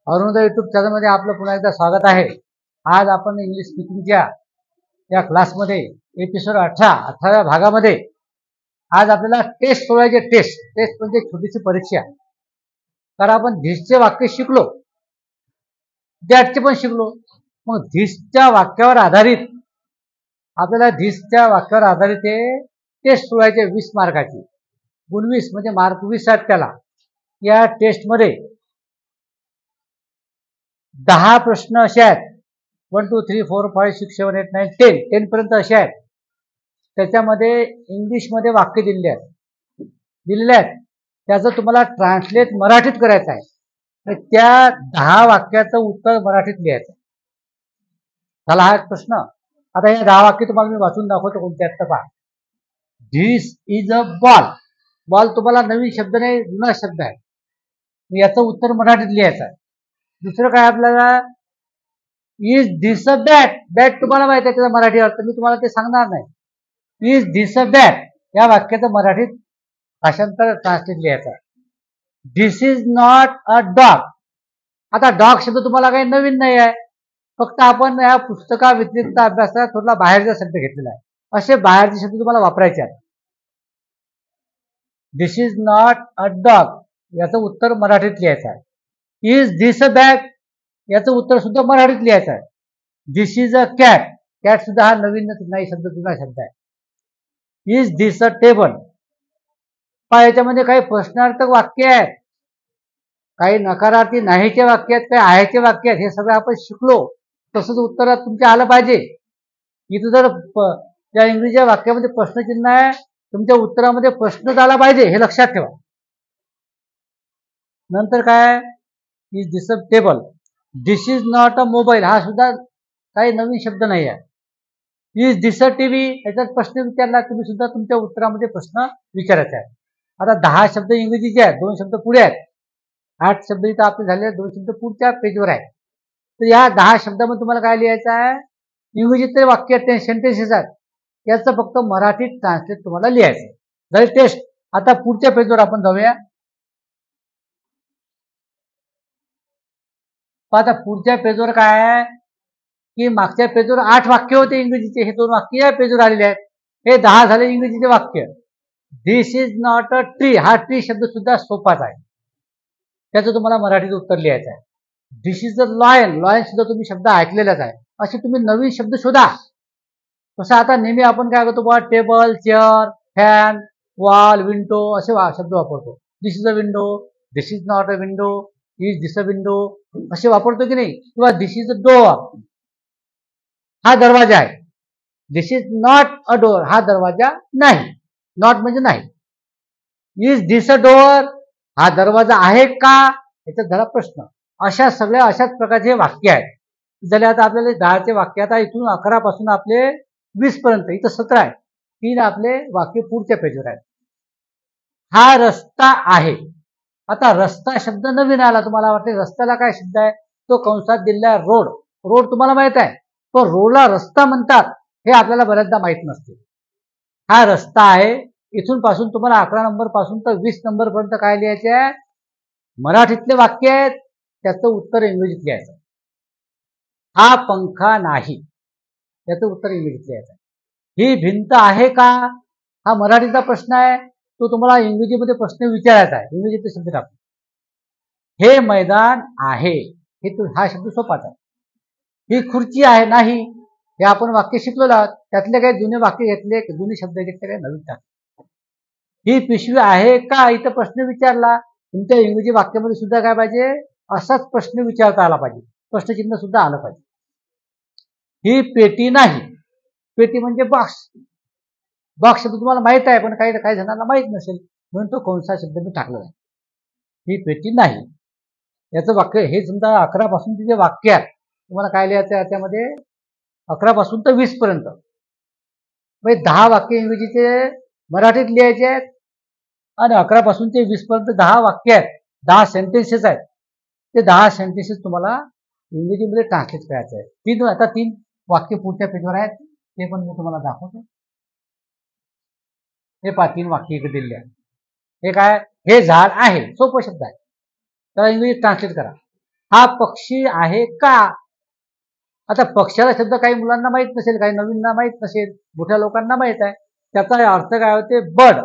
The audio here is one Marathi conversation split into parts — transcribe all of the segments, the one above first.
अरुणोदय युट्यूब चॅनलमध्ये आपलं पुन्हा एकदा स्वागत आहे। आज आपण इंग्लिश स्पीकिंगच्या या क्लासमध्ये एपिसोड 18व्या भागामध्ये आज आपल्याला टेस्ट सोडवायचे। टेस्ट म्हणजे छोटीशी परीक्षा। तर आपण धिसचे वाक्य शिकलो, दॅटचे पण शिकलो। मग धिसच्या वाक्यावर आधारित आपल्याला धिसच्या वाक्यावर आधारित हे टेस्ट सोडवायचे 20 मार्काची। 19 म्हणजे मार्क 20 आहेत त्याला। या टेस्टमध्ये 10 प्रश्न असे आहेत, 1 2 3 4 5 6 7 8 9 10 पर्यंत असे आहेत। त्याच्यामध्ये इंग्लिशमध्ये वाक्य दिलेले आहेत, त्याचं तुम्हाला ट्रान्सलेट मराठीत करायचं आहे। त्या 10 वाक्याचं उत्तर मराठीत लिहायचं। चला हा एक प्रश्न। आता हे 10 वाक्य तुम्हाला मी वाचून दाखवतो कोणते आहेत पहा। This is a ball. Ball तुम्हाला नवीन शब्द नाही, जुना शब्द आहे। याचं उत्तर मराठीत लिहायचं आहे। दुसरं काय आपल्याला, is this a bat. Bat तुम्हाला माहिती आहे त्याचा मराठी अर्थ, मी तुम्हाला ते सांगणार नाही। इज धिस अ बॅट या वाक्याचं मराठीत भाषांतर ट्रान्सलेट लिहायचं। This is not a dog. आता डॉग शब्द तुम्हाला काही नवीन नाही आहे, फक्त आपण या पुस्तका व्यतिरिक्त अभ्यासात थोडा बाहेरचा शब्द घेतलेला आहे। असे बाहेरचे शब्द तुम्हाला वापरायचे आहेत। दिस इज नॉट अ डॉग याचं उत्तर मराठीत लिहायचं आहे। इज धिस अ बॅग याचं उत्तर सुद्धा मराठीत लिहायचं आहे। दिस इज अ कॅट। कॅट सुद्धा हा नवीन नाही शब्द, जुना शब्द आहे। Is this a table. पण याच्यामध्ये काही प्रश्नार्थक वाक्य आहेत, काही नकारार्थी नाहीचे वाक्य आहेत, काही आहेचे वाक्य आहेत। हे सगळं आपण शिकलो, तसंच उत्तरात तुमच्या आलं पाहिजे। इथं जर त्या इंग्रजी वाक्यामध्ये प्रश्नचिन्ह आहे, तुमच्या उत्तरामध्ये प्रश्नच आला पाहिजे, हे लक्षात ठेवा। नंतर काय, is this a table. This is not a mobile हा सुद्धा काही नवीन शब्द नाही आहे। इज धिस अ टीव्ही याच्यात प्रश्न विचारला, तुम्ही सुद्धा तुमच्या उत्तरामध्ये प्रश्न विचारायचा आहे। आता 10 शब्द इंग्रजीचे आहेत, 2 शब्द पुढे आहेत। 8 शब्द इथं आपले झाले, 2 शब्द पुढच्या पेजवर आहेत। तर या 10 शब्दामध्ये तुम्हाला काय लिहायचं आहे, इंग्रजीतले वाक्य सेंटेन्सेस आहेत, याचं फक्त मराठीत ट्रान्सलेट तुम्हाला लिहायचं झाले टेस्ट। आता पुढच्या पेजवर आपण जाऊया। आता पुढच्या पेजवर काय आहे की मागच्या पेजवर 8 वाक्य होते इंग्रजीचे, हे 2 वाक्य या पेजवर आलेले आहेत। हे 10 झाले इंग्रजीचे वाक्य। दिस इज नॉट अ ट्री हा ट्री शब्द सुद्धा सोपाच आहे, त्याचं तुम्हाला मराठीत उत्तर लिहायचं आहे। दिस इज अ लॉयन। लॉयन सुद्धा तुम्ही शब्द ऐकलेलाच आहे। असे तुम्ही नवीन शब्द शोधा। तसं आता नेहमी आपण काय करतो बघा, table, chair, fan, wall, window असे शब्द वापरतो। This is a window, this is not a window, is this a window असे वापरतो की नाही। किंवा दिस इज अ डोअर हा दरवाजा आहे, दिस इज नॉट अ डोअर हा दरवाजा नाही। नॉट म्हणजे नाही। इज दिस अ डोअर हा दरवाजा आहे का, याचा झाला प्रश्न। अशाच प्रकारचे वाक्य आहेत झाले। आता आपल्याला 10चे वाक्य, आता इथून 11 पासून आपले 20 पर्यंत, इथं 17 आहे, 3 आपले वाक्य पुढच्या पेजवर आहेत। हा रस्ता आहे। आता रस्ता शब्द नवीन आला, तुम्हाला वाटते रस्त्याला काय शब्द आहे, तो कंसात दिलेला रोड। रोड तुम्हाला माहित आहे, तो रोडला रस्ता म्हणतात हे आपल्याला बऱ्याचदा माहित नसते। हा रस्ता आहे। इथून पासून तुम्हाला 11 नंबर पासून तर 20 नंबर पर्यंत काय लिहायचे आहे, मराठीतले वाक्य आहेत, त्याचं उत्तर इंग्रजीत लिहायचं। हा पंखा नाही याचं उत्तर इंग्रजीत लिहायचं। ही भिंत आहे का हा मराठीचा प्रश्न आहे, तो तुम्हाला इंग्रजीमध्ये प्रश्न विचारायचा आहे, इंग्रजीतले शब्द टाकून। हे मैदान आहे हा शब्द सोपाच आहे। ही खुर्ची आहे नाही, हे आपण वाक्य शिकलेलो आहोत, त्यातले काही जुने वाक्य घेतले, जुने शब्द घेतले, काही नवीन टाकले। ही पिशवी आहे का इथं प्रश्न विचारला, तुमच्या इंग्रजी वाक्यामध्ये सुद्धा काय पाहिजे, असाच प्रश्न विचारता आला पाहिजे, प्रश्नचिन्ह सुद्धा आलं पाहिजे। ही पेटी नाही, पेटी म्हणजे बॉक्स। बॉक्स शब्द तुम्हाला माहित आहे, पण काही जणांना माहित नसेल, म्हणून तो कंसा शब्द मी टाकलेला आहे। ही पेटी नाही याचं वाक्य, हे समजा 11 पासून जे वाक्य आहेत तुम्हाला काय लिहायचं आहे, त्यामध्ये 11 पासून तर 20 पर्यंत म्हणजे 10 वाक्य इंग्रजीचे मराठीत लिहायचे आहेत, आणि 11 पासून ते 20 पर्यंत 10 वाक्य आहेत, 10 सेंटेन्सेस आहेत। ते 10 सेंटेन्सेस तुम्हाला इंग्रजीमध्ये ट्रान्सलेट करायचे आहे। आता 3 वाक्य पुढच्या पेजवर आहेत, ते पण मी तुम्हाला दाखवतो। हे 3 वाक्य इकडे दिलेले आहेत। हे काय, हे झाड आहे, सोपं शब्द आहे, त्याला इंग्रजीत ट्रान्सलेट करा। हा पक्षी आहे का? आता पक्षाला शब्द काही मुलांना माहित नसेल, काही नवीनना माहित नसेल, मोठ्या लोकांना माहित आहे. त्याचा अर्थ काय होते? Bird,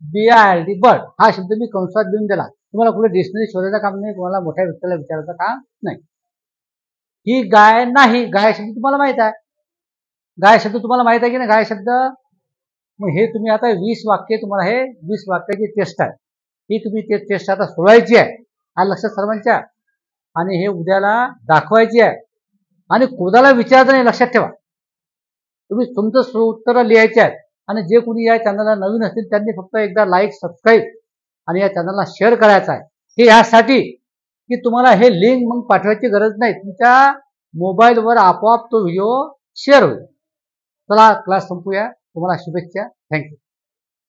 BIRD, bird. हा शब्द मी कंसात देऊन दिला. तुम्हाला कुठे डिक्शनरी शोधायचं काम नाही, तुम्हाला मोठ्या व्यक्तीला विचारायचं काम नाही. ही गाय नाही, गाय शब्द तुम्हाला माहित आहे. गाय शब्द तुम्हाला माहित आहे की नाही? गाय शब्द. मग हे तुम्ही आता 20 वाक्य, तुम्हाला हे 20 वाक्याची टेस्ट आहे. ही तुम्ही ते टेस्ट आता सोडवायची आहे. हा लक्षात सर्वांच्या. आणि हे उद्याला दाखवायची आहे. आणि कोणाला विचारायचं नाही, लक्षात ठेवा. तुम्ही तुमचं उत्तर लिहायचे आहेत. आणि जे कोणी या चॅनलला नवीन असतील त्यांनी फक्त एकदा लाईक, सबस्क्राईब आणि या चॅनलला शेअर करायचं आहे. हे यासाठी की तुम्हाला हे लिंक मग पाठवायची गरज नाही, तुमच्या मोबाईलवर आपोआप तो व्हिडिओ शेअर होईल. चला क्लास संपूया. तुम्हाला शुभेच्छा. थँक्यू.